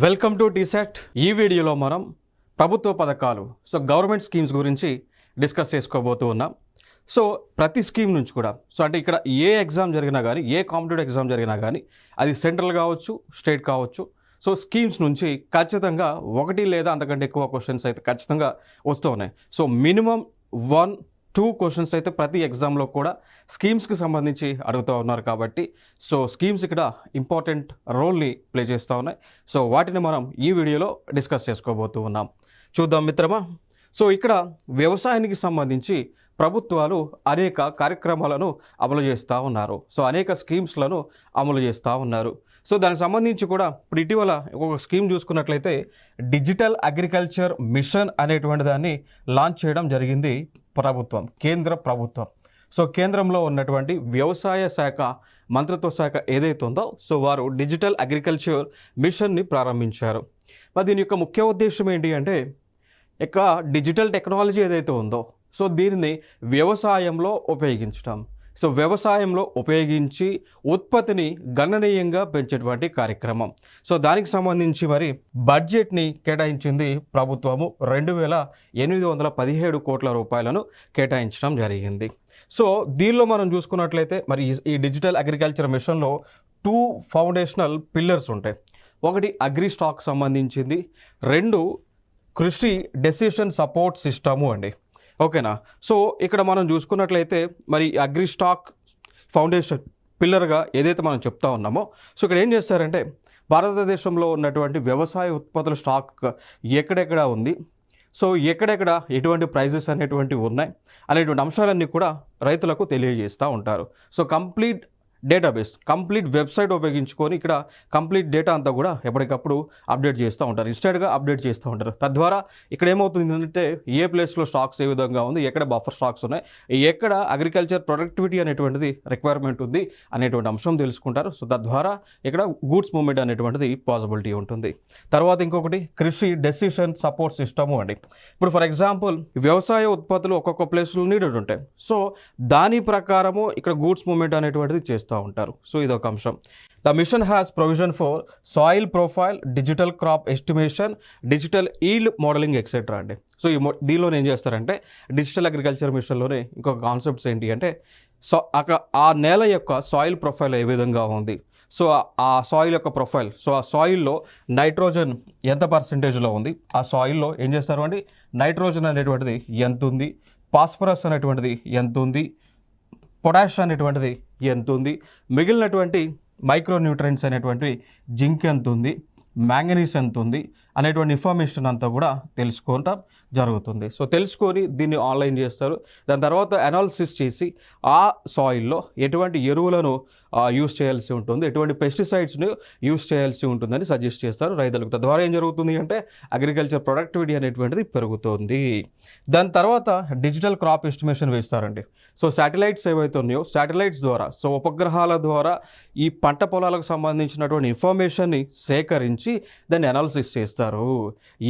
Welcome to టీసెట్. ఈ వీడియోలో మనం ప్రభుత్వ పథకాలు గవర్నమెంట్ స్కీమ్స్ గురించి డిస్కస్ చేసుకోబోతూ ఉన్నాం. ప్రతి స్కీమ్ నుంచి కూడా అంటే ఇక్కడ ఏ ఎగ్జామ్ జరిగినా కానీ, ఏ కాంపిటేటివ్ ఎగ్జామ్ జరిగినా కానీ, అది సెంట్రల్ కావచ్చు, స్టేట్ కావచ్చు, స్కీమ్స్ నుంచి ఖచ్చితంగా ఒకటి లేదా అంతకంటే ఎక్కువ క్వశ్చన్స్ అయితే ఖచ్చితంగా వస్తూ ఉన్నాయి. మినిమం 1-2 క్వశ్చన్స్ అయితే ప్రతి ఎగ్జామ్లో కూడా స్కీమ్స్కి సంబంధించి అడుగుతూ ఉన్నారు. కాబట్టి స్కీమ్స్ ఇక్కడ ఇంపార్టెంట్ రోల్ని ప్లే చేస్తూ ఉన్నాయి. వాటిని మనం ఈ వీడియోలో డిస్కస్ చేసుకోబోతూ ఉన్నాం. చూద్దాం మిత్రమా. ఇక్కడ వ్యవసాయానికి సంబంధించి ప్రభుత్వాలు అనేక కార్యక్రమాలను అమలు చేస్తూ ఉన్నారు. అనేక స్కీమ్స్లను అమలు చేస్తూ ఉన్నారు. దానికి సంబంధించి కూడా ఇప్పుడు ఇటీవల ఒక స్కీమ్ చూసుకున్నట్లయితే డిజిటల్ అగ్రికల్చర్ మిషన్ అనేటువంటి దాన్ని లాంచ్ చేయడం జరిగింది ప్రభుత్వం, కేంద్ర ప్రభుత్వం. కేంద్రంలో ఉన్నటువంటి వ్యవసాయ శాఖ మంత్రిత్వ శాఖ ఏదైతే ఉందో వారు డిజిటల్ అగ్రికల్చర్ మిషన్ని ప్రారంభించారు. మరి దీని యొక్క ముఖ్య ఉద్దేశం ఏంటి అంటే ఇక డిజిటల్ టెక్నాలజీ ఏదైతే ఉందో దీనిని వ్యవసాయంలో ఉపయోగించడం, వ్యవసాయంలో ఉపయోగించి ఉత్పత్తిని గణనీయంగా పెంచేటువంటి కార్యక్రమం. దానికి సంబంధించి మరి బడ్జెట్ని కేటాయించింది ప్రభుత్వము 2,817 కోట్ల రూపాయలను కేటాయించడం జరిగింది. దీనిలో మనం చూసుకున్నట్లయితే మరి ఈ డిజిటల్ అగ్రికల్చర్ మిషన్లో 2 ఫౌండేషనల్ పిల్లర్స్ ఉంటాయి. ఒకటి అగ్రి స్టాక్ సంబంధించింది, 2 కృషి డెసిషన్ సపోర్ట్ సిస్టము అండి. ఓకేనా. ఇక్కడ మనం చూసుకున్నట్లయితే మరి అగ్రి స్టాక్ ఫౌండేషన్ పిల్లర్గా ఏదైతే మనం చెప్తా ఉన్నామో ఇక్కడ ఏం చేస్తారంటే భారతదేశంలో ఉన్నటువంటి వ్యవసాయ ఉత్పత్తుల స్టాక్ ఎక్కడెక్కడ ఉంది, ఎక్కడెక్కడ ఎటువంటి ప్రైజెస్ అనేటువంటివి ఉన్నాయి అనేటువంటి అంశాలన్నీ కూడా రైతులకు తెలియజేస్తూ ఉంటారు. కంప్లీట్ డేటాబేస్, కంప్లీట్ వెబ్సైట్ ఉపయోగించుకొని ఇక్కడ కంప్లీట్ డేటా అంతా కూడా ఎప్పటికప్పుడు అప్డేట్ చేస్తూ ఉంటారు, ఇన్స్టెంట్గా అప్డేట్ చేస్తూ ఉంటారు. తద్వారా ఇక్కడ ఏమవుతుంది అంటే ఏ ప్లేస్లో స్టాక్స్ ఏ విధంగా ఉంది, ఎక్కడ బఫర్ స్టాక్స్ ఉన్నాయి, ఎక్కడ అగ్రికల్చర్ ప్రొడక్టివిటీ అనేటువంటిది రిక్వైర్మెంట్ ఉంది అనేటువంటి అంశం తెలుసుకుంటారు. తద్వారా ఇక్కడ గూడ్స్ మూవ్మెంట్ అనేటువంటిది పాసిబిలిటీ ఉంటుంది. తర్వాత ఇంకొకటి కృషి డెసిషన్ సపోర్ట్ సిస్టము అండి. ఇప్పుడు ఫర్ ఎగ్జాంపుల్ వ్యవసాయ ఉత్పత్తులు ఒక్కొక్క ప్లేస్లో నీడెడ్ ఉంటాయి. దాని ప్రకారము ఇక్కడ గూడ్స్ మూవ్మెంట్ అనేటువంటిది చేస్తూ ఉంటారు. ఇదొక అంశం. The mission has provision for soil profile, digital crop estimation, digital yield modelling etcetera అండి. దీనిలో ఏం చేస్తారంటే డిజిటల్ అగ్రికల్చర్ మిషన్లోనే ఇంకొక కాన్సెప్ట్స్ ఏంటి అంటే ఆ నేల యొక్క సాయిల్ ప్రొఫైల్ ఏ విధంగా ఉంది, ఆ సాయిల్ యొక్క ప్రొఫైల్, ఆ సాయిల్లో నైట్రోజన్ ఎంత పర్సెంటేజ్లో ఉంది, ఆ సాయిల్లో ఏం చేస్తారు అండి నైట్రోజన్ అనేటువంటిది ఎంత ఉంది, ఫాస్ఫరస్ అనేటువంటిది ఎంత ఉంది, పొటాష్ అనేటువంటిది ఎంత ఉంది, మిగిలినటువంటి మైక్రోన్యూట్రియన్స్ అనేటువంటివి జింక్ ఎంత ఉంది, మ్యాంగనీస్ ఎంత ఉంది అనేటువంటి ఇన్ఫర్మేషన్ అంతా కూడా తెలుసుకోవటం జరుగుతుంది. తెలుసుకొని దీన్ని ఆన్లైన్ చేస్తారు. దాని తర్వాత అనాలిసిస్ చేసి ఆ సాయిల్లో ఎటువంటి ఎరువులను యూస్ చేయాల్సి ఉంటుంది, ఎటువంటి పెస్టిసైడ్స్ని యూస్ చేయాల్సి ఉంటుందని సజెస్ట్ చేస్తారు రైతులకు. తద్వారా ఏం జరుగుతుంది అంటే అగ్రికల్చర్ ప్రొడక్టివిటీ అనేటువంటిది పెరుగుతుంది. దాని తర్వాత డిజిటల్ క్రాప్ ఎస్టిమేషన్ వేస్తారండి. శాటిలైట్స్ ఏవైతే ఉన్నాయో శాటిలైట్స్ ద్వారా ఉపగ్రహాల ద్వారా ఈ పంట పొలాలకు సంబంధించినటువంటి ఇన్ఫర్మేషన్ని సేకరించి దాన్ని అనాలిసిస్ చేస్తారు.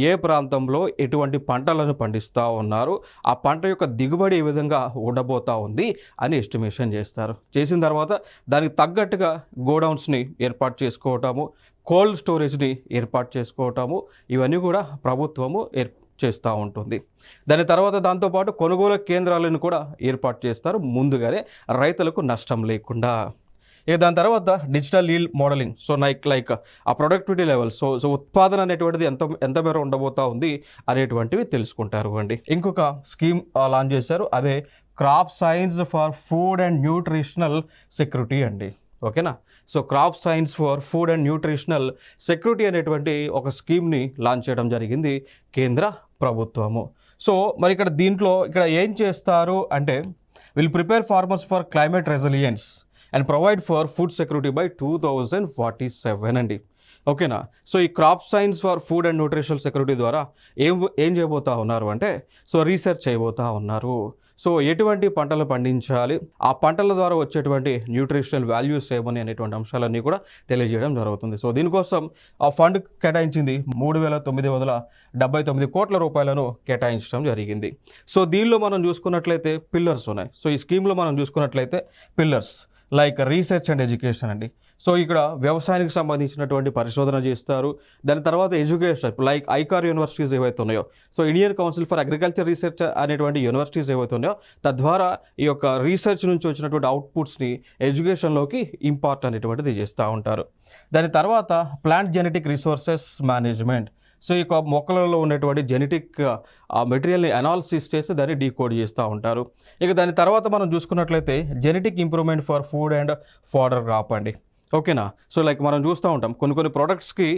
ఏ ప్రాంతంలో ఎటువంటి పంటలను పండిస్తూ ఉన్నారు, ఆ పంట యొక్క దిగుబడి ఏ విధంగా ఉండబోతా ఉంది అని ఎస్టిమేషన్ చేస్తారు. చేసిన తర్వాత దానికి తగ్గట్టుగా గోడౌన్స్ని ఏర్పాటు చేసుకోవటము, కోల్డ్ స్టోరేజ్ని ఏర్పాటు చేసుకోవటము, ఇవన్నీ కూడా ప్రభుత్వము చేస్తూ ఉంటుంది. దాని తర్వాత దాంతోపాటు కొనుగోలు కేంద్రాలను కూడా ఏర్పాటు చేస్తారు ముందుగానే రైతులకు నష్టం లేకుండా. దాని తర్వాత డిజిటల్ ఈల్డ్ మోడలింగ్, లైక్ ఆ ప్రొడక్టివిటీ లెవెల్, ఉత్పాదన అనేటువంటిది ఎంత మేర ఉండబోతా ఉంది అనేటువంటివి తెలుసుకుంటారు అండి. ఇంకొక స్కీమ్ లాంచ్ చేశారు, అదే crop science for food and nutritional security అండి. ఓకేనా. Crop science for food and nutritional security అనేటువంటి ఒక స్కీమ్ని లాంచ్ చేయడం జరిగింది కేంద్ర ప్రభుత్వము. మరి దీంట్లో ఏం చేస్తారు అంటే will prepare farmers for climate resilience and provide for food security by 2047 అండి. ఓకేనా. ఈ crop science for food and nutritional security ద్వారా ఏం చేయబోతా ఉన్నారు అంటే రీసెర్చ్ చేయబోతా ఉన్నారు. ఎటువంటి పంటలు పండించాలి, ఆ పంటల ద్వారా వచ్చేటువంటి న్యూట్రిషనల్ వాల్యూస్ ఏమని అనేటువంటి అంశాలన్నీ కూడా తెలియజేయడం జరుగుతుంది. దీనికోసం ఆ ఫండ్ కేటాయించింది 3,979 కోట్ల రూపాయలను కేటాయించడం జరిగింది. దీనిలో మనం చూసుకున్నట్లయితే పిల్లర్స్ ఉన్నాయి. ఈ స్కీమ్లో మనం చూసుకున్నట్లయితే pillars like research and education అండి. సో ఇక్కడ వ్యవసాయానికి సంబంధించినటువంటి పరిశోధన చేస్తారు. దాని తర్వాత ఎడ్యుకేషన్ లైక్ ఐకార్ యూనివర్సిటీస్ ఏవైతే ఉన్నాయో, so Indian council for agriculture research అనేటువంటి యూనివర్సిటీస్ ఏవైతే ఉన్నాయో, తద్వారా ఈ యొక్క రీసెర్చ్ నుంచి వచ్చినటువంటి అవుట్పుట్స్ని ఎడ్యుకేషన్లోకి ఇంపార్ట్ అనేటువంటిది చేస్తూ ఉంటారు. దాని తర్వాత plant genetic resources management. So ఈ మొక్కలలో ఉన్నటువంటి జెనెటిక్ మెటీరియల్ని అనాలిసిస్ చేసి దాన్ని డీకోడ్ చేస్తూ ఉంటారు. ఇక దాని తర్వాత మనం చూసుకున్నట్లయితే genetic improvement for food and fodder crop అండి. ఓకేనా. సో లైక్ మనం చూస్తూ ఉంటాం కొన్ని ప్రోడక్ట్స్కి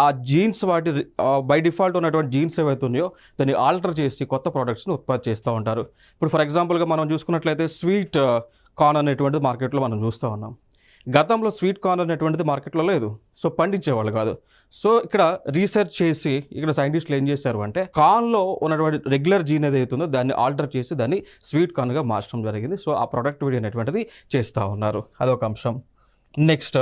ఆ జీన్స్ వాటి బై డిఫాల్ట్ ఉన్నటువంటి జీన్స్ ఏవైతే ఉన్నాయో దాన్ని ఆల్టర్ చేసి కొత్త ప్రోడక్ట్స్ని ఉత్పత్తి చేస్తూ ఉంటారు. ఇప్పుడు ఫర్ ఎగ్జాంపుల్గా మనం చూసుకున్నట్లయితే స్వీట్ కార్న్ అనేటువంటిది మార్కెట్లో మనం చూస్తూ ఉన్నాం. గతంలో స్వీట్ కార్న్ అనేటువంటిది మార్కెట్లో లేదు, సో పండించేవాళ్ళు కాదు. సో ఇక్కడ రీసెర్చ్ చేసి ఇక్కడ సైంటిస్టులు ఏం చేశారు అంటే కార్న్లో ఉన్నటువంటి రెగ్యులర్ జీన్ ఏదైతే ఉందో దాన్ని ఆల్టర్ చేసి దాన్ని స్వీట్ కార్న్గా మార్చడం జరిగింది. సో ఆ ప్రొడక్టివిటీ అనేటువంటిది చేస్తూ ఉన్నారు. అదొక అంశం. Next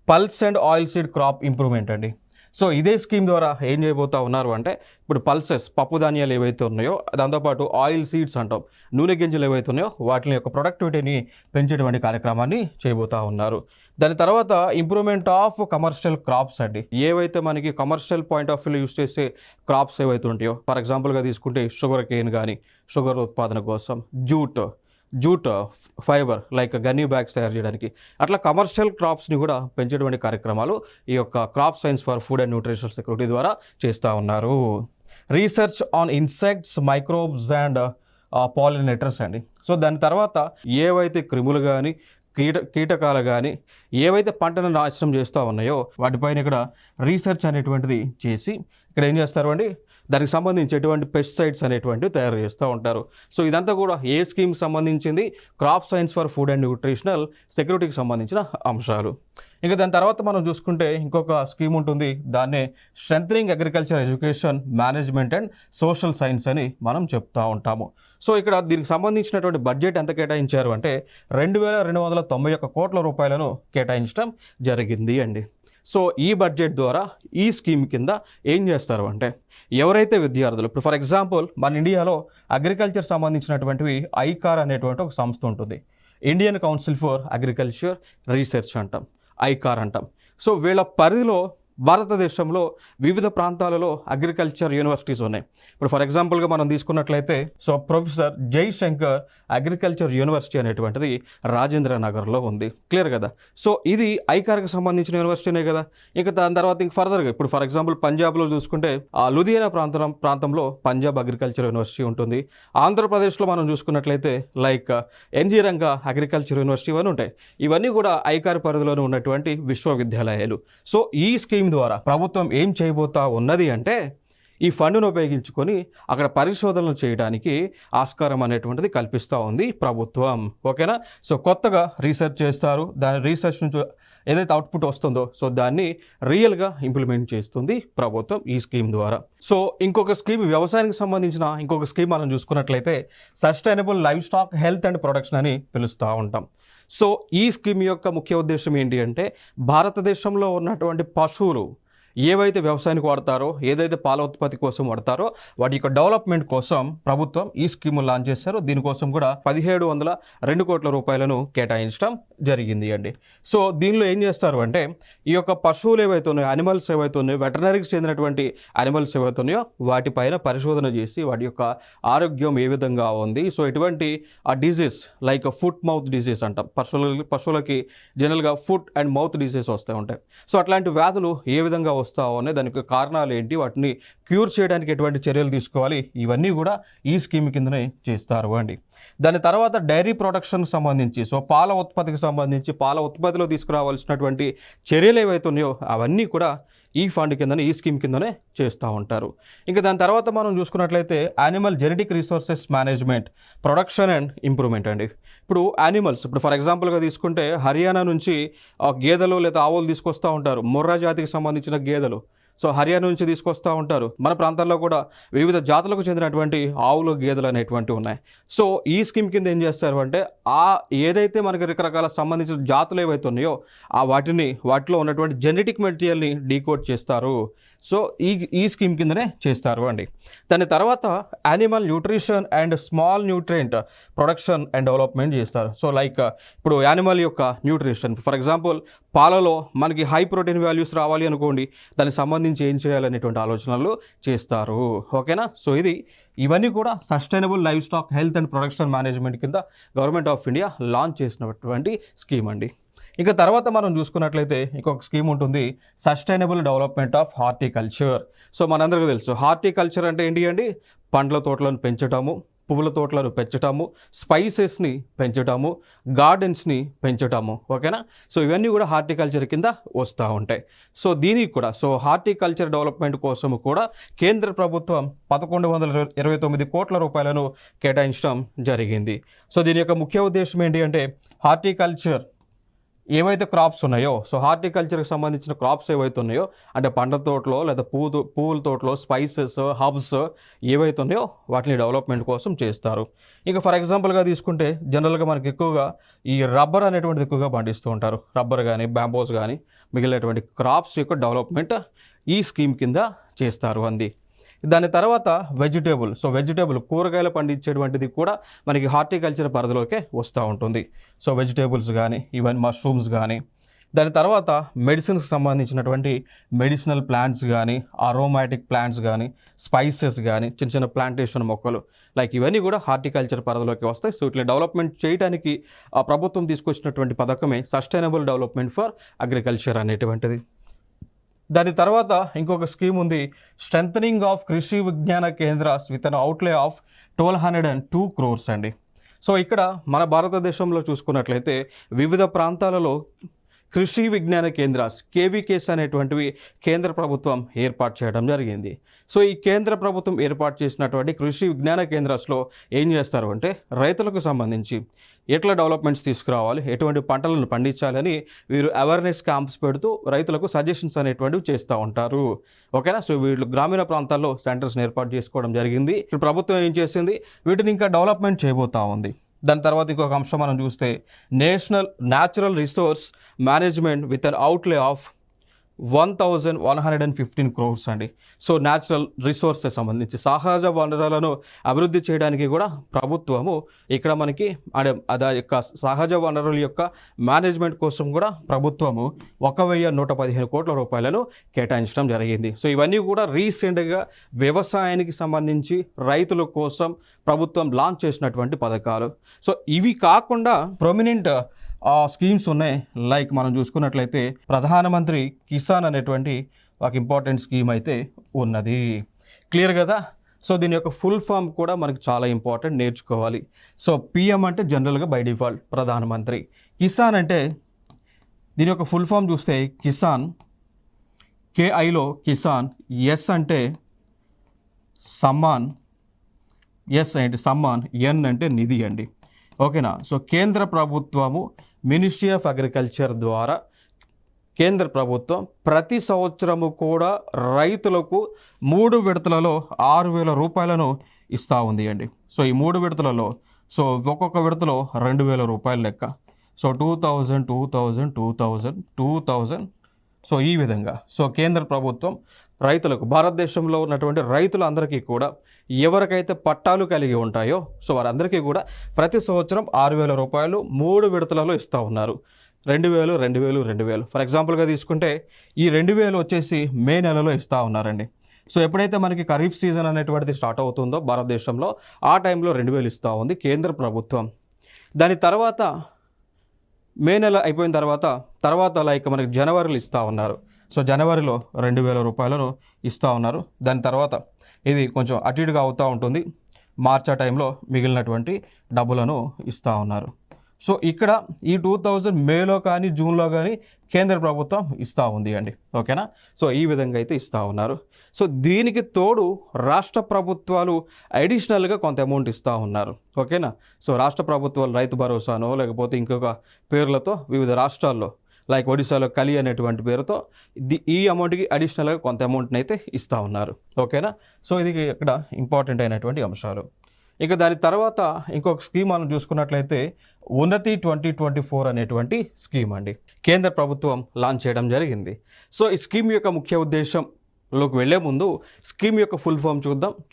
pulse and oil seed crop improvement అండి. సో ఇదే స్కీమ్ ద్వారా ఏం చేయబోతా ఉన్నారు అంటే ఇప్పుడు పల్సెస్ పప్పు ధాన్యాలు ఏవైతే ఉన్నాయో, దాంతోపాటు ఆయిల్ సీడ్స్ అంటాం, నూనె గింజలు ఏవైతే ఉన్నాయో వాటి యొక్క ప్రొడక్టివిటీని పెంచేటువంటి కార్యక్రమాన్ని చేయబోతా ఉన్నారు. దాని తర్వాత ఇంప్రూవ్మెంట్ ఆఫ్ కమర్షియల్ క్రాప్స్ అండి. ఏవైతే మనకి commercial point of view use చేసే క్రాప్స్ ఏవైతే ఉంటాయో, ఫర్ ఎగ్జాంపుల్గా తీసుకుంటే షుగర్ కేన్ కానీ షుగర్ ఉత్పాదన కోసం, jute fibre like gunny bags తయారు చేయడానికి, అట్లా కమర్షియల్ క్రాప్స్ని కూడా పెంచేటువంటి కార్యక్రమాలు ఈ యొక్క crop science for food and nutritional security ద్వారా చేస్తూ ఉన్నారు. Research on insects, microbes and pollinators అండి. సో దాని తర్వాత ఏవైతే క్రిములు కానీ కీటకాలు కానీ ఏవైతే పంటను నాశనం చేస్తూ ఉన్నాయో వాటిపైన ఇక్కడ రీసెర్చ్ అనేటువంటిది చేసి ఇక్కడ ఏం చేస్తారు అండి, దానికి సంబంధించి ఎటువంటి పెస్టిసైడ్స్ అనేటువంటివి తయారు చేస్తూ ఉంటారు. సో ఇదంతా కూడా ఏ స్కీమ్కి సంబంధించింది, crop science for food and nutritional సెక్యూరిటీకి సంబంధించిన అంశాలు. ఇంకా దాని తర్వాత మనం చూసుకుంటే ఇంకొక స్కీమ్ ఉంటుంది, దాన్నే strengthening agriculture education management and social science అని మనం చెప్తూ ఉంటాము. సో ఇక్కడ దీనికి సంబంధించినటువంటి బడ్జెట్ ఎంత కేటాయించారు అంటే 2291 కోట్ల రూపాయలను కేటాయించడం జరిగింది అండి. సో ఈ బడ్జెట్ ద్వారా ఈ స్కీమ్ కింద ఏం చేస్తారు అంటే ఎవరైతే విద్యార్థులు ఇప్పుడు ఫర్ ఎగ్జాంపుల్ మన ఇండియాలో అగ్రికల్చర్ సంబంధించినటువంటివి ఐకార్ అనేటువంటి ఒక సంస్థ ఉంటుంది, Indian council for agriculture research అంటాం, ఐకార్ అంటాం. సో వీళ్ళ పరిధిలో భారతదేశంలో వివిధ ప్రాంతాలలో అగ్రికల్చర్ యూనివర్సిటీస్ ఉన్నాయి. ఇప్పుడు ఫర్ ఎగ్జాంపుల్గా మనం తీసుకున్నట్లయితే so professor Jaishankar agriculture university అనేటువంటిది రాజేంద్ర నగర్లో ఉంది. క్లియర్ కదా. సో ఇది ఐకార్కి సంబంధించిన యూనివర్సిటీనే కదా. ఇంకా దాని తర్వాత ఇంక ఫర్దర్గా ఇప్పుడు ఫర్ ఎగ్జాంపుల్ పంజాబ్లో చూసుకుంటే లూధియానా ప్రాంతంలో పంజాబ్ అగ్రికల్చర్ యూనివర్సిటీ ఉంటుంది. ఆంధ్రప్రదేశ్లో మనం చూసుకున్నట్లయితే like NG Ranga agriculture university ఇవన్నీ ఉంటాయి. ఇవన్నీ కూడా ఐకార్ పరిధిలోనే ఉన్నటువంటి విశ్వవిద్యాలయాలు. సో ఈ స్కీమ్ ద్వారా ప్రభుత్వం ఏం చేయబోతా ఉన్నది అంటే ఈ ఫండ్ను ఉపయోగించుకొని అక్కడ పరిశోధనలు చేయడానికి ఆస్కారం అనేటువంటిది కల్పిస్తూ ఉంది ప్రభుత్వం. ఓకేనా. సో కొత్తగా రీసెర్చ్ చేస్తారు, దాని రీసెర్చ్ నుంచి ఏదైతే అవుట్పుట్ వస్తుందో సో దాన్ని రియల్గా ఇంప్లిమెంట్ చేస్తుంది ప్రభుత్వం ఈ స్కీమ్ ద్వారా. సో ఇంకొక స్కీమ్ వ్యవసాయానికి సంబంధించిన ఇంకొక స్కీమ్ మనం చూసుకున్నట్లయితే sustainable live stock health and production అని పిలుస్తూ ఉంటాం. సో ఈ స్కీమ్ యొక్క ముఖ్య ఉద్దేశం ఏంటి అంటే భారతదేశంలో ఉన్నటువంటి పశువులు ఏవైతే వ్యవసాయానికి వాడతారో, ఏదైతే పాల ఉత్పత్తి కోసం వాడతారో వాటి యొక్క డెవలప్మెంట్ కోసం ప్రభుత్వం ఈ స్కీమ్ లాంచ్ చేశారు. దీనికోసం కూడా 1702 కోట్ల రూపాయలను కేటాయించడం జరిగింది అండి. సో దీనిలో ఏం చేస్తారు అంటే ఈ యొక్క పశువులు ఏవైతే ఉన్నాయో, అనిమల్స్ ఏవైతే ఉన్నాయో, వెటర్నరీకి చెందినటువంటి అనిమల్స్ ఏవైతే ఉన్నాయో వాటిపైన పరిశోధన చేసి వాటి యొక్క ఆరోగ్యం ఏ విధంగా ఉంది, సో ఎటువంటి ఆ disease like foot mouth disease అంటాం, పశువులకి జనరల్గా ఫుట్ అండ్ మౌత్ డిజీజ్ వస్తూ ఉంటాయి. సో అట్లాంటి వ్యాధులు ఏ విధంగా వస్తావు అనే దానికి కారణాలు ఏంటి, వాటిని క్యూర్ చేయడానికి ఎటువంటి చర్యలు తీసుకోవాలి, ఇవన్నీ కూడా ఈ స్కీమ్ కిందనే చేస్తారు అండి. దాని తర్వాత డైరీ ప్రొడక్షన్ సంబంధించి సో పాల ఉత్పత్తికి సంబంధించి పాల ఉత్పత్తిలో తీసుకురావాల్సినటువంటి చర్యలు ఏవైతే ఉన్నాయో అవన్నీ కూడా ఈ ఫండ్ కిందనే ఈ స్కీమ్ కిందనే చేస్తూ ఉంటారు. ఇంకా దాని తర్వాత మనం చూసుకున్నట్లయితే animal genetic resources management production and improvement అండి. ఇప్పుడు యానిమల్స్ ఇప్పుడు ఫర్ ఎగ్జాంపుల్గా తీసుకుంటే హర్యానా నుంచి గేదెలు లేదా ఆవులు తీసుకొస్తూ ఉంటారు, మొర్రా జాతికి సంబంధించిన గేదెలు. సో హర్యానా నుంచి తీసుకొస్తూ ఉంటారు. మన ప్రాంతాల్లో కూడా వివిధ జాతులకు చెందినటువంటి ఆవులు గేదెలు అనేటువంటివి ఉన్నాయి. సో ఈ స్కీమ్ కింద ఏం చేస్తారు అంటే ఏదైతే మనకి రకరకాల సంబంధించిన జాతులు ఏవైతే ఉన్నాయో వాటిలో ఉన్నటువంటి జెనెటిక్ మెటీరియల్ని డీకోడ్ చేస్తారు. సో ఈ స్కీమ్ కిందనే చేస్తారు అండి. దాని తర్వాత animal nutrition and small nutrient production and development చేస్తారు. సో లైక్ ఇప్పుడు యానిమల్ యొక్క న్యూట్రిషన్, ఫర్ ఎగ్జాంపుల్ పాలలో మనకి హై ప్రోటీన్ వాల్యూస్ రావాలి అనుకోండి, దానికి సంబంధించి ఏం చేయాలనేటువంటి ఆలోచనలు చేస్తారు. ఓకేనా. సో ఇవన్నీ కూడా sustainable live stock health and production management కింద గవర్నమెంట్ ఆఫ్ ఇండియా లాంచ్ చేసినటువంటి స్కీమ్ అండి. ఇక తర్వాత మనం చూసుకున్నట్లయితే ఇంకొక స్కీమ్ ఉంటుంది, sustainable development of horticulture. So మనందరికీ తెలుసు హార్టికల్చర్ అంటే ఏంటి అండి, పండ్ల తోటలను పెంచటము, పువ్వుల తోటలను పెంచటము, స్పైసెస్ని పెంచటము, గార్డెన్స్ని పెంచటము. ఓకేనా. సో ఇవన్నీ కూడా హార్టికల్చర్ కింద వస్తూ ఉంటాయి. సో దీనికి కూడా హార్టికల్చర్ డెవలప్మెంట్ కోసం కూడా కేంద్ర ప్రభుత్వం 1129 కోట్ల రూపాయలను కేటాయించడం జరిగింది. సో దీని యొక్క ముఖ్య ఉద్దేశం ఏంటి అంటే హార్టికల్చర్ ఏవైతే క్రాప్స్ ఉన్నాయో, సో హార్టికల్చర్కి సంబంధించిన క్రాప్స్ ఏవైతే ఉన్నాయో అంటే పండ్ల తోటలో లేదా పువ్వుల తోటలో స్పైసెస్ హబ్స్ ఏవైతే ఉన్నాయో వాటిని డెవలప్మెంట్ కోసం చేస్తారు. ఇంకా ఫర్ ఎగ్జాంపుల్గా తీసుకుంటే జనరల్గా మనకి ఎక్కువగా ఈ రబ్బర్ అనేటువంటిది ఎక్కువగా పండిస్తూ ఉంటారు. రబ్బర్ కానీ బ్యాంబోస్ కానీ మిగిలినటువంటి క్రాప్స్ యొక్క డెవలప్మెంట్ ఈ స్కీమ్ కింద చేస్తారు అంది. దాని తర్వాత వెజిటేబుల్ కూరగాయలు పండించేటువంటిది కూడా మనకి హార్టికల్చర్ పరిధిలోకే వస్తూ ఉంటుంది. సో వెజిటేబుల్స్ కానీ ఈవెన్ మష్రూమ్స్ కానీ, దాని తర్వాత మెడిసిన్స్కి సంబంధించినటువంటి మెడిసినల్ ప్లాంట్స్ కానీ, అరోమాటిక్ ప్లాంట్స్ కానీ, స్పైసెస్ కానీ, చిన్న చిన్న ప్లాంటేషన్ మొక్కలు లైక్ ఇవన్నీ కూడా హార్టికల్చర్ పరిధిలోకి వస్తాయి. సో ఇట్లా డెవలప్మెంట్ చేయడానికి ప్రభుత్వం తీసుకొచ్చినటువంటి పథకమే సస్టైనబుల్ డెవలప్మెంట్ ఫర్ అగ్రికల్చర్ అనేటువంటిది. దాని తర్వాత ఇంకొక స్కీమ్ ఉంది, strengthening of Krishi Vigyan Kendras with an outlay of 1202 crores అండి. సో ఇక్కడ మన భారతదేశంలో చూసుకున్నట్లయితే వివిధ ప్రాంతాలలో కృషి విజ్ఞాన కేంద్రాస్ కేవీకేస్ అనేటువంటివి కేంద్ర ప్రభుత్వం ఏర్పాటు చేయడం జరిగింది. సో ఈ కేంద్ర ప్రభుత్వం ఏర్పాటు చేసినటువంటి కృషి విజ్ఞాన కేంద్రాస్లో ఏం చేస్తారు అంటే రైతులకు సంబంధించి ఎట్లా డెవలప్మెంట్స్ తీసుకురావాలి, ఎటువంటి పంటలను పండించాలని వీరు అవేర్నెస్ క్యాంప్స్ పెడుతూ రైతులకు సజెషన్స్ అనేటువంటివి చేస్తూ ఉంటారు. ఓకేనా. సో వీళ్ళు గ్రామీణ ప్రాంతాల్లో సెంటర్స్ని ఏర్పాటు చేసుకోవడం జరిగింది. ఇప్పుడు ప్రభుత్వం ఏం చేసింది, వీటిని ఇంకా డెవలప్మెంట్ చేయబోతూ ఉంది. దాని తర్వాత ఇంకొక అంశం మనం చూస్తే national natural resource management with an outlay of 1115 crores అండి. సో న్యాచురల్ రిసోర్సెస్ సంబంధించి సహజ వనరులను అభివృద్ధి చేయడానికి కూడా ప్రభుత్వము ఇక్కడ మనకి అదే యొక్క సహజ వనరుల యొక్క మేనేజ్మెంట్ కోసం కూడా ప్రభుత్వము 1115 కోట్ల రూపాయలను కేటాయించడం జరిగింది. సో ఇవన్నీ కూడా రీసెంట్గా వ్యవసాయానికి సంబంధించి రైతుల కోసం ప్రభుత్వం లాంచ్ చేసినటువంటి పథకాలు. సో ఇవి కాకుండా ప్రొమినెంట్ స్కీమ్స్ ఉన్నాయి. లైక్ మనం చూసుకున్నట్లయితే ప్రధానమంత్రి కిసాన్ అనేటువంటి ఒక ఇంపార్టెంట్ స్కీమ్ అయితే ఉన్నది. క్లియర్ కదా. సో దీని యొక్క ఫుల్ ఫామ్ కూడా మనకి చాలా ఇంపార్టెంట్, నేర్చుకోవాలి. సో పిఎం అంటే జనరల్గా బై డిఫాల్ట్ ప్రధానమంత్రి. కిసాన్ అంటే దీని యొక్క ఫుల్ ఫామ్ చూస్తే కిసాన్, కేఐలో కిసాన్, ఎస్ అంటే సమ్మాన్, ఎస్ అంటే సమ్మాన్, ఎన్ అంటే నిధి అండి. ఓకేనా. సో కేంద్ర ప్రభుత్వము మినిస్ట్రీ ఆఫ్ అగ్రికల్చర్ ద్వారా కేంద్ర ప్రభుత్వం ప్రతి సంవత్సరము కూడా రైతులకు 3 విడతలలో 6,000 రూపాయలను ఇస్తూ ఉంది అండి. సో ఈ 3 విడతలలో సో ఒక్కొక్క విడతలో 2,000 రూపాయల లెక్క. సో 2000 2000 2000 2000 సో ఈ విధంగా సో కేంద్ర ప్రభుత్వం రైతులకు, భారతదేశంలో ఉన్నటువంటి రైతులందరికీ కూడా ఎవరికైతే పట్టాలు కలిగి ఉంటాయో సో వారందరికీ కూడా ప్రతి సంవత్సరం 6,000 రూపాయలు 3 విడతలలో ఇస్తూ ఉన్నారు. 2,000 2,000 2,000 ఫర్ ఎగ్జాంపుల్గా తీసుకుంటే ఈ 2,000 వచ్చేసి మే నెలలో ఇస్తూ ఉన్నారండి. సో ఎప్పుడైతే మనకి ఖరీఫ్ సీజన్ అనేటువంటిది స్టార్ట్ అవుతుందో భారతదేశంలో ఆ టైంలో 2,000 ఇస్తూ ఉంది కేంద్ర ప్రభుత్వం. దాని తర్వాత మే నెల అయిపోయిన తర్వాత లైక్ మనకి జనవరిలో ఇస్తూ ఉన్నారు. సో జనవరిలో 2,000 రూపాయలను ఇస్తూ ఉన్నారు. దాని తర్వాత ఇది కొంచెం అటు ఇటుగా అవుతూ ఉంటుంది. మార్చ్ ఆ టైంలో మిగిలినటువంటి డబ్బులను ఇస్తూ ఉన్నారు. సో ఇక్కడ ఈ 2000 మేలో కానీ జూన్లో కానీ కేంద్ర ప్రభుత్వం ఇస్తూ ఉంది అండి. ఓకేనా. సో ఈ విధంగా అయితే ఇస్తూ ఉన్నారు. సో దీనికి తోడు రాష్ట్ర ప్రభుత్వాలు అడిషనల్గా కొంత అమౌంట్ ఇస్తూ ఉన్నారు. ఓకేనా. సో రాష్ట్ర ప్రభుత్వాలు రైతు భరోసానో లేకపోతే ఇంకొక పేర్లతో వివిధ రాష్ట్రాల్లో లైక్ ఒడిశాలో కలి అనేటువంటి పేరుతో ఈ అమౌంట్కి అడిషనల్గా కొంత అమౌంట్ని అయితే ఇస్తూ ఉన్నారు. ఓకేనా. సో ఇది ఇక్కడ ఇంపార్టెంట్ అయినటువంటి అంశాలు. ఇక దాని తర్వాత ఇంకొక స్కీమ్ మనం చూసుకున్నట్లయితే ఉన్నతి 2024 అనేటువంటి స్కీమ్ అండి, కేంద్ర ప్రభుత్వం లాంచ్ చేయడం జరిగింది. సో ఈ స్కీమ్ యొక్క ముఖ్య ఉద్దేశంలోకి వెళ్లే ముందు స్కీమ్ యొక్క ఫుల్ ఫామ్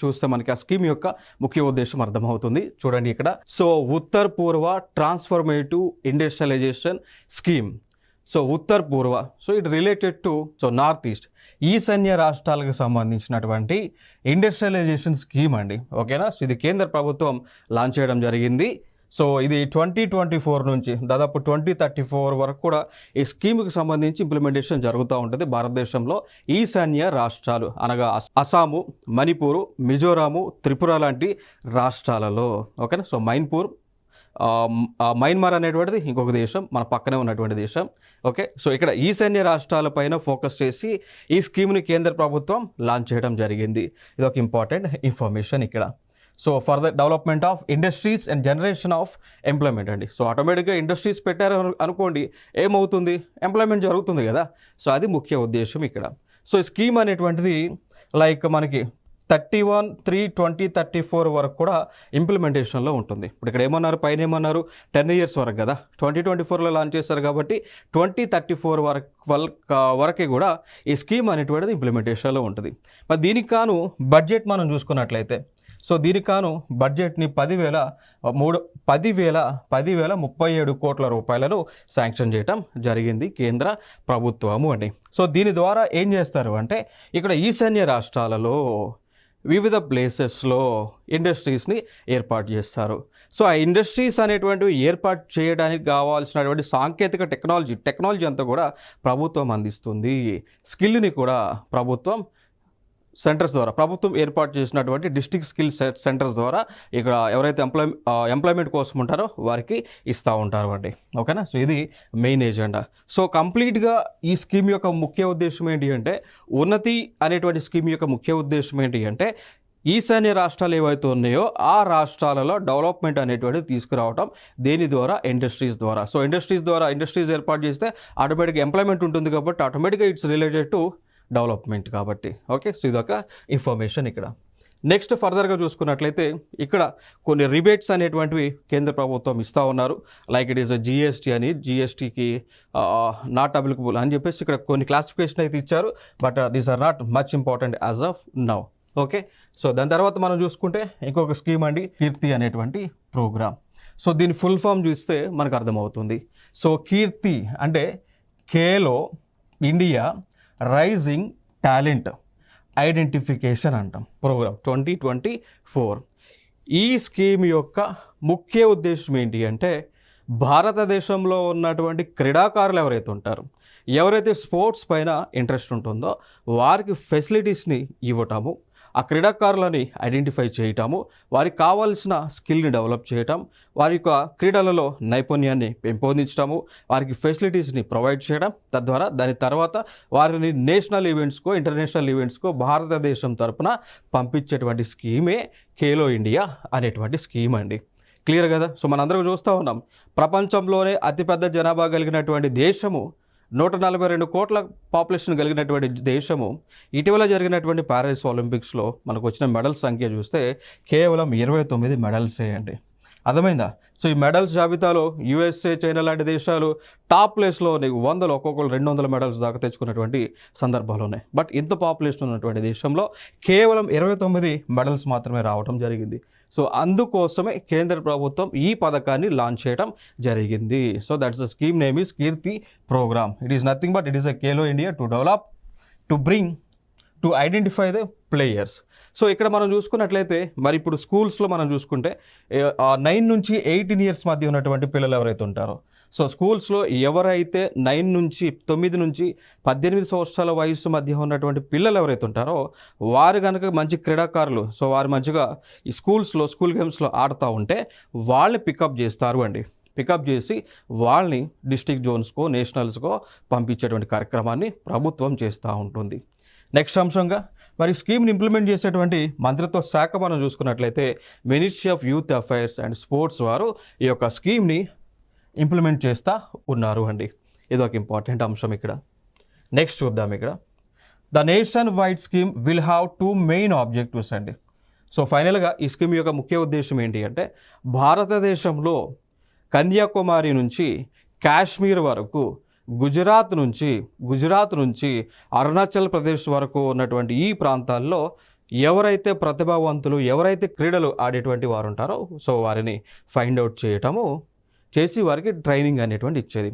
చూస్తే మనకి ఆ స్కీమ్ యొక్క ముఖ్య ఉద్దేశం అర్థమవుతుంది. చూడండి ఇక్కడ. So Uttar Purva transformative industrialization scheme. So Uttar Purva, so it related to north east, ఈశాన్య రాష్ట్రాలకు సంబంధించినటువంటి ఇండస్ట్రియలైజేషన్ స్కీమ్ అండి. ఓకేనా. సో ఇది కేంద్ర ప్రభుత్వం లాంచ్ చేయడం జరిగింది. సో ఇది 2024 నుంచి దాదాపు 2034 వరకు కూడా ఈ స్కీమ్కి సంబంధించి ఇంప్లిమెంటేషన్ జరుగుతూ ఉంటుంది భారతదేశంలో ఈశాన్య రాష్ట్రాలు అనగా అస్సాము, మణిపూరు, మిజోరాము, త్రిపుర లాంటి రాష్ట్రాలలో. ఓకేనా. సో మయన్మార్ అనేటువంటిది ఇంకొక దేశం, మన పక్కనే ఉన్నటువంటి దేశం. ఓకే. సో ఇక్కడ ఈశాన్య రాష్ట్రాలపైన ఫోకస్ చేసి ఈ స్కీమ్ని కేంద్ర ప్రభుత్వం లాంచ్ చేయడం జరిగింది. ఇది ఒక ఇంపార్టెంట్ ఇన్ఫర్మేషన్ ఇక్కడ. So for the development of industries and generation of employment అండి. సో ఆటోమేటిక్గా ఇండస్ట్రీస్ పెట్టారు అనుకోండి, ఏమవుతుంది, ఎంప్లాయ్మెంట్ జరుగుతుంది కదా. సో అది ముఖ్య ఉద్దేశం ఇక్కడ. సో ఈ స్కీమ్ అనేటువంటిది లైక్ మనకి 31/3/2034 వరకు కూడా ఇంప్లిమెంటేషన్లో ఉంటుంది. ఇప్పుడు ఇక్కడ ఏమన్నారు, పైన ఏమన్నారు, 10 years వరకు కదా. 2024లో లాంచ్ చేశారు కాబట్టి 2034 వరకు కూడా ఈ స్కీమ్ అనేటువంటిది ఇంప్లిమెంటేషన్లో ఉంటుంది. మరి దీనికి కాను బడ్జెట్ మనం చూసుకున్నట్లయితే, సో దీనికి కాను బడ్జెట్ని 10,037 కోట్ల రూపాయలను శాంక్షన్ చేయడం జరిగింది కేంద్ర ప్రభుత్వము అండి. సో దీని ద్వారా ఏం చేస్తారు అంటే, ఇక్కడ ఈశాన్య రాష్ట్రాలలో వివిధ ప్లేసెస్లో ఇండస్ట్రీస్ని ఏర్పాటు చేస్తారు. సో ఆ ఇండస్ట్రీస్ అనేటువంటివి ఏర్పాటు చేయడానికి కావాల్సినటువంటి సాంకేతిక టెక్నాలజీ అంతా కూడా ప్రభుత్వం అందిస్తుంది. స్కిల్ని కూడా సెంటర్స్ ద్వారా ప్రభుత్వం ఏర్పాటు చేసినటువంటి డిస్ట్రిక్ట్ స్కిల్ సెంటర్స్ ద్వారా ఇక్కడ ఎవరైతే ఎంప్లాయ్మెంట్ కోసం ఉంటారో వారికి ఇస్తూ ఉంటారు అండి. ఓకేనా. సో ఇది మెయిన్ ఎజెండా. సో కంప్లీట్గా ఈ స్కీమ్ యొక్క ముఖ్య ఉద్దేశం ఏంటి అంటే, ఉన్నతి అనేటువంటి స్కీమ్ యొక్క ముఖ్య ఉద్దేశం ఏంటి అంటే, ఈశాన్య రాష్ట్రాలు ఏవైతే ఉన్నాయో ఆ రాష్ట్రాలలో డెవలప్మెంట్ అనేటువంటిది తీసుకురావడం. దేని ద్వారా? ఇండస్ట్రీస్ ద్వారా. సో ఇండస్ట్రీస్ ఏర్పాటు చేస్తే ఆటోమేటిక్గా ఎంప్లాయ్మెంట్ ఉంటుంది కాబట్టి ఆటోమేటిక్గా ఇట్స్ రిలేటెడ్ టు డెవలప్మెంట్ కాబట్టి. ఓకే. సో ఇదొక ఇన్ఫర్మేషన్ ఇక్కడ. నెక్స్ట్ ఫర్దర్గా చూసుకున్నట్లయితే ఇక్కడ కొన్ని రిబేట్స్ అనేటువంటివి కేంద్ర ప్రభుత్వం ఇస్తూ ఉన్నారు. లైక్ ఇట్ ఈస్ జిఎస్టీ అని, జిఎస్టీకి నాట్ అప్లికబుల్ అని చెప్పేసి ఇక్కడ కొన్ని క్లాసిఫికేషన్ అయితే ఇచ్చారు. But these are not much important as of now. Okay. So దాని తర్వాత మనం చూసుకుంటే ఇంకొక స్కీమ్ అండి, కీర్తి అనేటువంటి ప్రోగ్రామ్. సో దీని ఫుల్ ఫామ్ చూస్తే మనకు అర్థమవుతుంది. సో కీర్తి అంటే Khelo India rising talent identification అంటాం ప్రోగ్రామ్ 2024. ఈ స్కీమ్ యొక్క ముఖ్య ఉద్దేశం ఏంటి అంటే, భారతదేశంలో ఉన్నటువంటి క్రీడాకారులు ఎవరైతే స్పోర్ట్స్ పైన ఇంట్రెస్ట్ ఉంటుందో వారికి ఫెసిలిటీస్ని ఇవ్వటము, ఆ క్రీడాకారులని ఐడెంటిఫై చేయటము, వారికి కావాల్సిన స్కిల్ని డెవలప్ చేయటం, వారి యొక్క క్రీడలలో నైపుణ్యాన్ని పెంపొందించడము, వారికి ఫెసిలిటీస్ని ప్రొవైడ్ చేయడం, తద్వారా దాని తర్వాత వారిని నేషనల్ ఈవెంట్స్కో ఇంటర్నేషనల్ ఈవెంట్స్కో భారతదేశం తరపున పంపించేటువంటి స్కీమే ఖేలో ఇండియా అనేటువంటి స్కీమ్ అండి. క్లియర్ కదా. సో మనందరం చూస్తూ ఉన్నాం, ప్రపంచంలోనే అతిపెద్ద జనాభా కలిగినటువంటి దేశము, 142 కోట్ల పాపులేషన్ కలిగినటువంటి దేశము, ఇటీవల జరిగినటువంటి ప్యారిస్ ఒలింపిక్స్లో మనకు వచ్చిన మెడల్స్ సంఖ్య చూస్తే కేవలం 29 మెడల్స్ అండి. అర్థమైందా? సో ఈ మెడల్స్ జాబితాలో యూఎస్ఏ, చైనా లాంటి దేశాలు టాప్ ప్లేస్లో ఒక్కొక్కరు 200 మెడల్స్ దాకా తెచ్చుకున్నటువంటి సందర్భాలు ఉన్నాయి. బట్ ఇంత పాపులేషన్ ఉన్నటువంటి దేశంలో కేవలం 29 మెడల్స్ మాత్రమే రావడం జరిగింది. సో అందుకోసమే కేంద్ర ప్రభుత్వం ఈ పథకాన్ని లాంచ్ చేయడం జరిగింది. So that's the scheme name is Kirti programme. It is nothing but it is a Khelo India to develop, to bring, to identify the players. So ఇక్కడ మనం చూసుకున్నట్లయితే మరి ఇప్పుడు స్కూల్స్లో మనం చూసుకుంటే 9 నుంచి 18 years మధ్య ఉన్నటువంటి పిల్లలు ఎవరైతే ఉంటారో, సో స్కూల్స్లో ఎవరైతే 9 నుంచి 18 సంవత్సరాల వయసు మధ్య ఉన్నటువంటి పిల్లలు ఎవరైతే ఉంటారో వారు కనుక మంచి క్రీడాకారులు, సో వారు మంచిగా ఈ స్కూల్ గేమ్స్లో ఆడుతూ ఉంటే వాళ్ళని పికప్ చేసి వాళ్ళని డిస్ట్రిక్ట్ జోన్స్కో నేషనల్స్కో పంపించేటువంటి కార్యక్రమాన్ని ప్రభుత్వం చేస్తూ ఉంటుంది. నెక్స్ట్ అంశంగా మరి స్కీమ్ని ఇంప్లిమెంట్ చేసేటువంటి మంత్రిత్వ శాఖ మనం చూసుకున్నట్లయితే ministry of youth affairs and sports వారు ఈ యొక్క స్కీమ్ని ఇంప్లిమెంట్ చేస్తూ ఉన్నారు అండి. ఇది ఒక ఇంపార్టెంట్ అంశం ఇక్కడ. నెక్స్ట్ చూద్దాం ఇక్కడ. The nation wide scheme will have 2 main objectives అండి. సో ఫైనల్గా ఈ స్కీమ్ యొక్క ముఖ్య ఉద్దేశం ఏంటి అంటే భారతదేశంలో కన్యాకుమారి నుంచి కాశ్మీర్ వరకు, గుజరాత్ నుంచి అరుణాచల్ ప్రదేశ్ వరకు ఉన్నటువంటి ఈ ప్రాంతాల్లో ఎవరైతే ప్రతిభావంతులు, ఎవరైతే క్రీడలు ఆడేటువంటి వారు ఉంటారో సో వారిని ఫైండ్ అవుట్ చేయటము చేసి వారికి ట్రైనింగ్ అనేటువంటి ఇచ్చేది.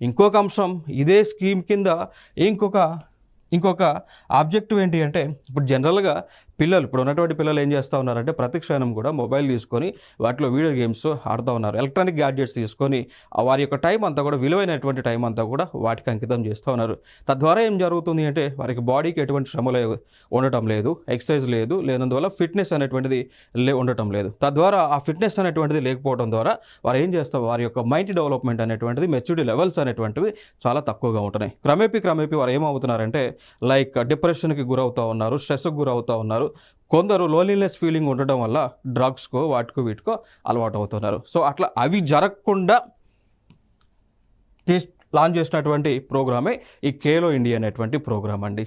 ఇంకొక అంశం ఇదే స్కీమ్ కింద ఇంకొక ఆబ్జెక్టివ్ ఏంటి అంటే ఇప్పుడు జనరల్గా ఇప్పుడు ఉన్నటువంటి పిల్లలు ఏం చేస్తూ ఉన్నారంటే ప్రతి క్షణం కూడా మొబైల్ తీసుకొని వాటిలో వీడియో గేమ్స్ ఆడుతూ ఉన్నారు. ఎలక్ట్రానిక్ గ్యాడ్జెట్స్ తీసుకొని వారి యొక్క టైం అంతా కూడా, విలువైనటువంటి టైం అంతా కూడా వాటికి అంకితం చేస్తూ ఉన్నారు. తద్వారా ఏం జరుగుతుంది అంటే వారికి బాడీకి ఎటువంటి శ్రమ ఉండటం లేదు, ఎక్సర్సైజ్ లేనందువల్ల ఫిట్నెస్ అనేటువంటిది ఉండటం లేదు. తద్వారా ఆ ఫిట్నెస్ అనేటువంటిది లేకపోవడం ద్వారా వారు ఏం చేస్తారు, వారి యొక్క మైండ్ డెవలప్మెంట్ అనేటువంటిది, మెచ్యూరిటీ లెవెల్స్ అనేటువంటివి చాలా తక్కువగా ఉంటున్నాయి. క్రమేపీ వారు ఏమవుతున్నారంటే లైక్ డిప్రెషన్కి గురవుతూ ఉన్నారు, స్ట్రెస్కి గురవుతూ ఉన్నారు. కొందరు లోన్లీనెస్ ఫీలింగ్ ఉండటం వల్ల డ్రగ్స్కో వీటికో అలవాటు అవుతున్నారు. సో అట్లా అవి జరగకుండా లాంచ్ చేసినటువంటి ప్రోగ్రామే ఈ ఖేలో ఇండియా అనేటువంటి ప్రోగ్రామ్ అండి.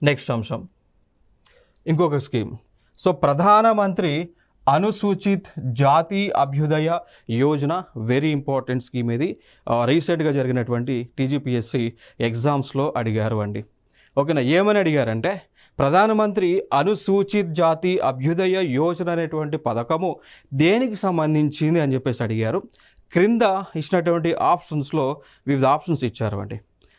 నెక్స్ట్ అంశం ఇంకొక స్కీమ్. సో ప్రధానమంత్రి అనుసూచిత్ జాతి అభ్యుదయ యోజన, వెరీ ఇంపార్టెంట్ స్కీమ్ ఇది. రీసెంట్గా జరిగినటువంటి టీజీపీఎస్సీ ఎగ్జామ్స్లో అడిగారు అండి. ఓకేనా, ఏమని అడిగారంటే ప్రధానమంత్రి అనుసూచిత్ జాతి అభ్యుదయ యోజన అనేటువంటి పథకము దేనికి సంబంధించింది అని చెప్పేసి అడిగారు. క్రింద ఇచ్చినటువంటి ఆప్షన్స్లో వివిధ ఆప్షన్స్ ఇచ్చారు అండి.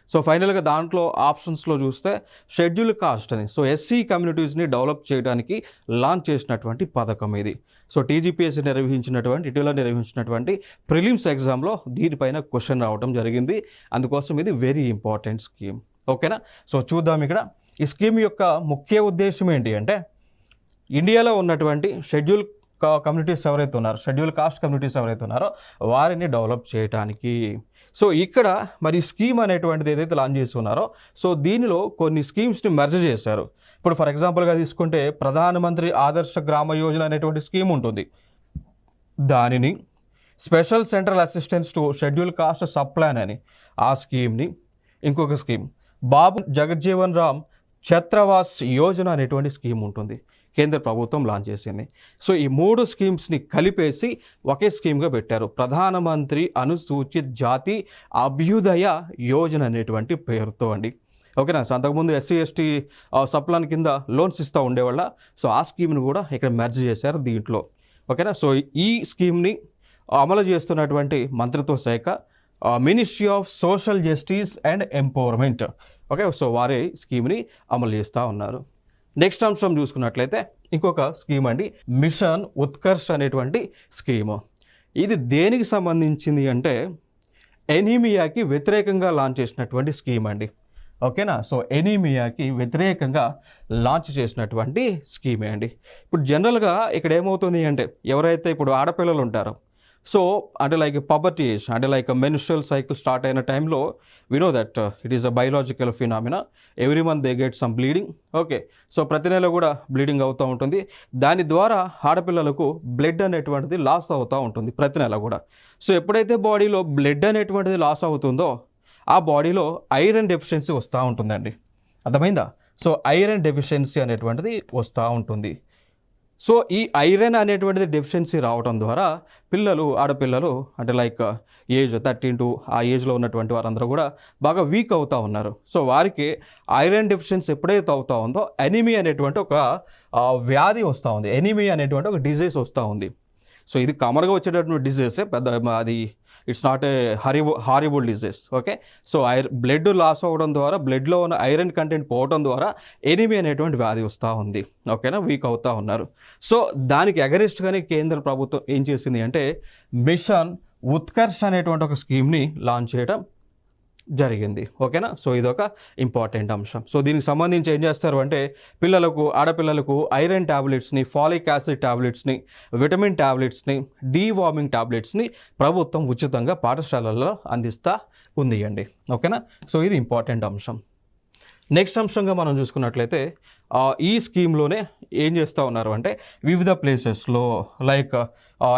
సో ఫైనల్గా దాంట్లో ఆప్షన్స్లో చూస్తే షెడ్యూల్ కాస్ట్ అని, సో ఎస్సీ కమ్యూనిటీస్ని డెవలప్ చేయడానికి లాంచ్ చేసినటువంటి పథకం ఇది. సో టీజీపీఎస్సీ ఇటీవల నిర్వహించినటువంటి ప్రిలిమ్స్ ఎగ్జామ్లో దీనిపైన క్వశ్చన్ రావడం జరిగింది. అందుకోసం ఇది వెరీ ఇంపార్టెంట్ స్కీమ్. ఓకేనా, సో చూద్దాం ఇక్కడ. ఈ స్కీమ్ యొక్క ముఖ్య ఉద్దేశం ఏంటి అంటే ఇండియాలో ఉన్నటువంటి షెడ్యూల్ కాస్ట్ కమ్యూనిటీస్ ఎవరైతే ఉన్నారో వారిని డెవలప్ చేయడానికి. సో ఇక్కడ మరి స్కీమ్ అనేటువంటిది ఏదైతే లాంచ్ చేస్తున్నారో సో దీనిలో కొన్ని స్కీమ్స్ని మెర్జ్ చేశారు. ఇప్పుడు ఫర్ ఎగ్జాంపుల్గా తీసుకుంటే ప్రధానమంత్రి ఆదర్శ గ్రామ యోజన అనేటువంటి స్కీమ్ ఉంటుంది. దానిని special central assistance to schedule caste sub plan అని ఆ స్కీమ్ని, ఇంకొక స్కీమ్ బాబు జగజ్జీవన్ రామ్ ఛత్రవాస్ యోజన అనేటువంటి స్కీమ్ ఉంటుంది, కేంద్ర ప్రభుత్వం లాంచ్ చేసింది. సో ఈ 3 స్కీమ్స్ని కలిపేసి ఒకే స్కీమ్గా పెట్టారు, ప్రధానమంత్రి అనుసూచిత్ జాతి అభ్యుదయ యోజన అనేటువంటి పేరుతో అండి. ఓకేనా, సో అంతకుముందు ఎస్సీ ఎస్టీ సబ్ ప్లాన్ కింద లోన్స్ ఇస్తూ ఉండేవాళ్ళ, సో ఆ స్కీమ్ని కూడా ఇక్కడ మెర్జ్ చేశారు దీంట్లో. ఓకేనా, సో ఈ స్కీమ్ని అమలు చేస్తున్నటువంటి మంత్రిత్వ శాఖ ministry of social justice and empowerment. Okay, so వారే స్కీమ్ని అమలు చేస్తూ ఉన్నారు. నెక్స్ట్ అంశం చూసుకున్నట్లయితే ఇంకొక స్కీమ్ అండి, మిషన్ ఉత్కర్ష్ అనేటువంటి స్కీము. ఇది దేనికి సంబంధించింది అంటే ఎనీమియాకి వ్యతిరేకంగా లాంచ్ చేసినటువంటి స్కీమ్ అండి. ఓకేనా, సో ఎనీమియాకి వ్యతిరేకంగా లాంచ్ చేసినటువంటి స్కీమే అండి. ఇప్పుడు జనరల్గా ఇక్కడ ఏమవుతుంది అంటే ఎవరైతే ఇప్పుడు ఆడపిల్లలు ఉంటారో సో అంటే లైక్ పబర్టీ ఏజ్, అంటే లైక్ మెన్స్ట్రువల్ సైకిల్ స్టార్ట్ అయిన టైంలో we know that it is a biological phenomena, every month they get some bleeding. Okay, so ప్రతి నెల కూడా బ్లీడింగ్ అవుతూ ఉంటుంది. దాని ద్వారా ఆడపిల్లలకు బ్లడ్ అనేటువంటిది లాస్ అవుతూ ఉంటుంది ప్రతి నెల కూడా. సో ఎప్పుడైతే బాడీలో బ్లడ్ అనేటువంటిది లాస్ అవుతుందో ఆ బాడీలో ఐరన్ డెఫిషియన్సీ వస్తూ ఉంటుందండి. అర్థమైందా? సో ఐరన్ డెఫిషియన్సీ అనేటువంటిది వస్తూ ఉంటుంది. సో ఈ ఐరన్ అనేటువంటిది డెఫిషియన్సీ రావడం ద్వారా ఆడపిల్లలు అంటే లైక్ ఏజ్ 13 ఆ ఏజ్లో ఉన్నటువంటి వారందరూ కూడా బాగా వీక్ అవుతూ ఉన్నారు. సో వారికి ఐరన్ డెఫిషియన్సీ ఎప్పుడైతే అవుతూ ఉందో ఎనీమియా అనేటువంటి ఒక వ్యాధి వస్తూ ఉంది, ఎనీమియా అనేటువంటి ఒక డిజీజ్ వస్తూ ఉంది. సో ఇది కామన్గా వచ్చేటటువంటి డిజీజే, అది it's not a horrible disease. Okay, so blood loss అవ్వడం ద్వారా, బ్లడ్లో ఉన్న ఐరన్ కంటెంట్ పోవడం ద్వారా ఎనీమియా అనేటువంటి వ్యాధి వస్తూ ఉంది. ఓకేనా, వీక్ అవుతూ ఉన్నారు. సో దానికి అగెనిస్ట్గానే కేంద్ర ప్రభుత్వం ఏం చేసింది అంటే మిషన్ ఉత్కర్ష్ అనేటువంటి ఒక స్కీమ్ని లాంచ్ చేయడం జరిగింది. ఓకేనా, సో ఇదొక ఇంపార్టెంట్ అంశం. సో దీనికి సంబంధించి ఏం చేస్తారు అంటే ఆడపిల్లలకు ఐరన్ ట్యాబ్లెట్స్ని, ఫాలిక్ యాసిడ్ ట్యాబ్లెట్స్ని, విటమిన్ ట్యాబ్లెట్స్ని, డీవార్మింగ్ ట్యాబ్లెట్స్ని ప్రభుత్వం ఉచితంగా పాఠశాలల్లో అందిస్తూ ఉంది అండి. ఓకేనా, సో ఇది ఇంపార్టెంట్ అంశం. నెక్స్ట్ అంశంగా మనం చూసుకున్నట్లయితే ఈ స్కీమ్లోనే ఏం చేస్తూ ఉన్నారు అంటే వివిధ ప్లేసెస్లో లైక్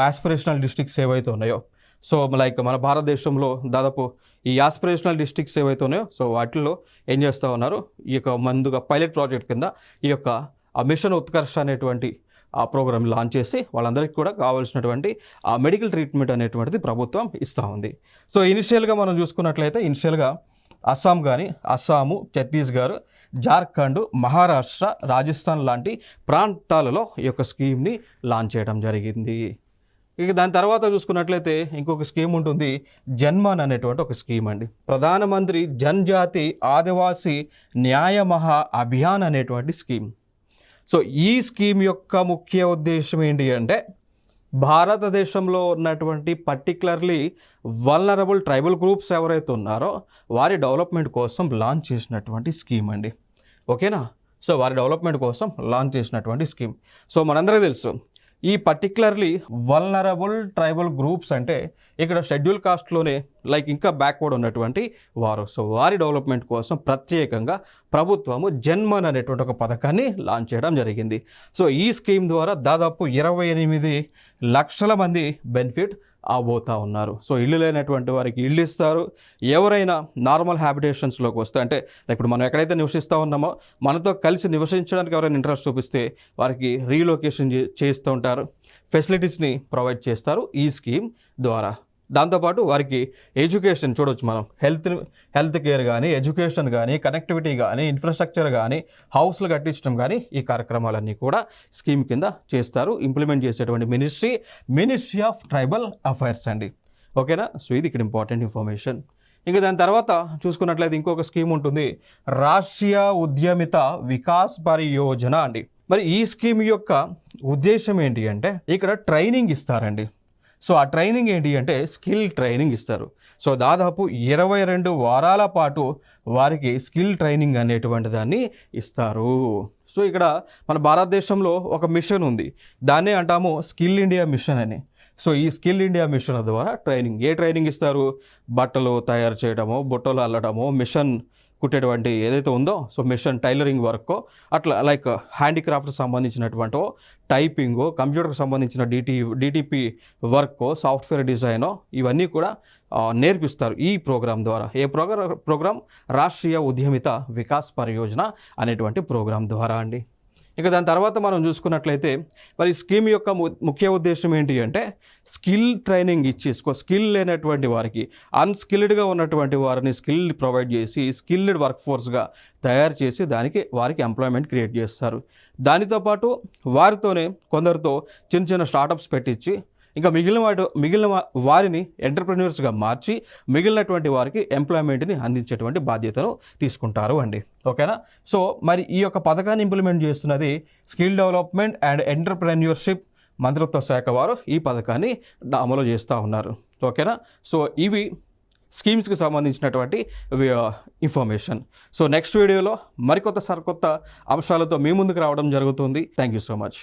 ఆస్పిరేషనల్ డిస్ట్రిక్ట్స్ ఏవైతే ఉన్నాయో సో లైక్ మన భారతదేశంలో దాదాపు ఈ ఆస్పిరేషనల్ డిస్ట్రిక్ట్స్ ఏవైతే ఉన్నాయో సో వాటిల్లో ఏం చేస్తూ ఉన్నారు, ఈ యొక్క ముందుగా పైలట్ ప్రాజెక్ట్ కింద ఈ యొక్క మిషన్ ఉత్కర్ష అనేటువంటి ఆ ప్రోగ్రామ్ లాంచ్ చేసి వాళ్ళందరికీ కూడా కావాల్సినటువంటి ఆ మెడికల్ ట్రీట్మెంట్ అనేటువంటిది ప్రభుత్వం ఇస్తూ ఉంది. సో ఇనిషియల్గా మనం చూసుకున్నట్లయితే అస్సాము, ఛత్తీస్గఢ్, జార్ఖండ్, మహారాష్ట్ర, రాజస్థాన్ లాంటి ప్రాంతాలలో ఈ యొక్క స్కీమ్ని లాంచ్ చేయడం జరిగింది. ఇక దాని తర్వాత చూసుకున్నట్లయితే ఇంకొక స్కీమ్ ఉంటుంది, జన్మన్ అనేటువంటి ఒక స్కీమ్ అండి. ప్రధానమంత్రి జన్జాతి ఆదివాసీ న్యాయ మహా అభియాన్ అనేటువంటి స్కీమ్. సో ఈ స్కీమ్ యొక్క ముఖ్య ఉద్దేశం ఏంటి అంటే భారతదేశంలో ఉన్నటువంటి పర్టికులర్లీ వల్నరబుల్ ట్రైబల్ గ్రూప్స్ ఎవరైతే ఉన్నారో వారి డెవలప్మెంట్ కోసం లాంచ్ చేసినటువంటి స్కీమ్ అండి. ఓకేనా? సో వారి డెవలప్మెంట్ కోసం లాంచ్ చేసినటువంటి స్కీమ్. సో మనందరికీ తెలుసు ఈ పర్టికులర్లీ వల్నరబుల్ ట్రైబల్ గ్రూప్స్ అంటే ఇక్కడ షెడ్యూల్ కాస్ట్లోనే లైక్ ఇంకా బ్యాక్వర్డ్ ఉన్నటువంటి వారు. సో వారి డెవలప్మెంట్ కోసం ప్రత్యేకంగా ప్రభుత్వము జన్మన్ అనేటువంటి ఒక పథకాన్ని లాంచ్ చేయడం జరిగింది. సో ఈ స్కీమ్ ద్వారా దాదాపు 28 లక్షల మంది బెనిఫిట్ అవబోతూ ఉన్నారు. సో ఇల్లు లేనటువంటి వారికి ఇల్లు ఇస్తారు. ఎవరైనా నార్మల్ హ్యాబిటేషన్స్లోకి వస్తే అంటే ఇప్పుడు మనం ఎక్కడైతే నివసిస్తూ ఉన్నామో మనతో కలిసి నివసించడానికి ఎవరైనా ఇంట్రెస్ట్ చూపిస్తే వారికి రీలొకేషన్ చేస్తూ ఉంటారు, ఫెసిలిటీస్ని ప్రొవైడ్ చేస్తారు ఈ స్కీమ్ ద్వారా. దాంతోపాటు వారికి ఎడ్యుకేషన్ చూడవచ్చు, మనం హెల్త్ కేర్ కానీ, ఎడ్యుకేషన్ కానీ, కనెక్టివిటీ కానీ, ఇన్ఫ్రాస్ట్రక్చర్ కానీ, హౌస్లు కట్టించడం కానీ ఈ కార్యక్రమాలన్నీ కూడా స్కీమ్ కింద చేస్తారు. ఇంప్లిమెంట్ చేసేటువంటి మినిస్ట్రీ ఆఫ్ ట్రైబల్ అఫైర్స్ అండి. ఓకేనా? సో ఇది ఇక్కడ ఇంపార్టెంట్ ఇన్ఫర్మేషన్. ఇంకా దాని తర్వాత చూసుకున్నట్లయితే ఇంకొక స్కీమ్ ఉంటుంది, రాష్ట్రీయ ఉద్యమిత వికాస్ పరియోజన అండి. మరి ఈ స్కీమ్ యొక్క ఉద్దేశం ఏంటి అంటే ఇక్కడ ట్రైనింగ్ ఇస్తారండి. సో ఆ ట్రైనింగ్ ఏంటి అంటే స్కిల్ ట్రైనింగ్ ఇస్తారు. సో దాదాపు 22 వారాల పాటు వారికి స్కిల్ ట్రైనింగ్ అనేటువంటి దాన్ని ఇస్తారు. సో ఇక్కడ మన భారతదేశంలో ఒక మిషన్ ఉంది, దాన్నే అంటాము స్కిల్ ఇండియా మిషన్ అని. సో ఈ స్కిల్ ఇండియా మిషన్ ద్వారా ట్రైనింగ్ ఇస్తారు, బట్టలు తయారు చేయడము, బుట్టలు అల్లడము, మిషన్ కుట్టేటువంటి ఏదైతే ఉందో సో మిషన్ టైలరింగ్ వర్క్, అట్లా లైక్ హ్యాండీక్రాఫ్ట్కి సంబంధించినటువంటి టైపింగ్, కంప్యూటర్కి సంబంధించిన డిటిపి వర్క్, సాఫ్ట్వేర్ డిజైన్, ఇవన్నీ కూడా నేర్పిస్తారు ఈ ప్రోగ్రాం ద్వారా. ఏ ప్రోగ్రాం? రాష్ట్రీయ ఉద్యమిత వికాస్ పరియోజన అనేటువంటి ప్రోగ్రాం ద్వారా అండి. ఇక దాని తర్వాత మనం చూసుకున్నట్లయితే మరి స్కీమ్ యొక్క ముఖ్య ఉద్దేశం ఏంటి అంటే స్కిల్ ట్రైనింగ్ ఇచ్చి స్కిల్ లేనటువంటి వారికి, అన్స్కిల్డ్గా ఉన్నటువంటి వారిని స్కిల్ ప్రొవైడ్ చేసి స్కిల్డ్ వర్క్ ఫోర్స్గా తయారు చేసి వారికి ఎంప్లాయ్మెంట్ క్రియేట్ చేస్తారు. దానితో పాటు వారితోనే కొందరితో చిన్న స్టార్టప్స్ పెట్టించి ఇంకా మిగిలిన వారిని ఎంటర్ప్రెన్యూర్స్గా మార్చి మిగిలినటువంటి వారికి ఎంప్లాయ్మెంట్ని అందించేటువంటి బాధ్యతను తీసుకుంటారు అండి. ఓకేనా? సో మరి ఈ యొక్క పథకాన్ని ఇంప్లిమెంట్ చేస్తున్నది స్కిల్ డెవలప్మెంట్ అండ్ ఎంటర్ప్రెన్యూర్షిప్ మంత్రిత్వ శాఖ వారు ఈ పథకాన్ని అమలు చేస్తూ ఉన్నారు. ఓకేనా? సో ఇవి స్కీమ్స్కి సంబంధించినటువంటి ఇన్ఫర్మేషన్. సో నెక్స్ట్ వీడియోలో మరికొత్త సరికొత్త అంశాలతో మీ ముందుకు రావడం జరుగుతుంది. Thank you so much.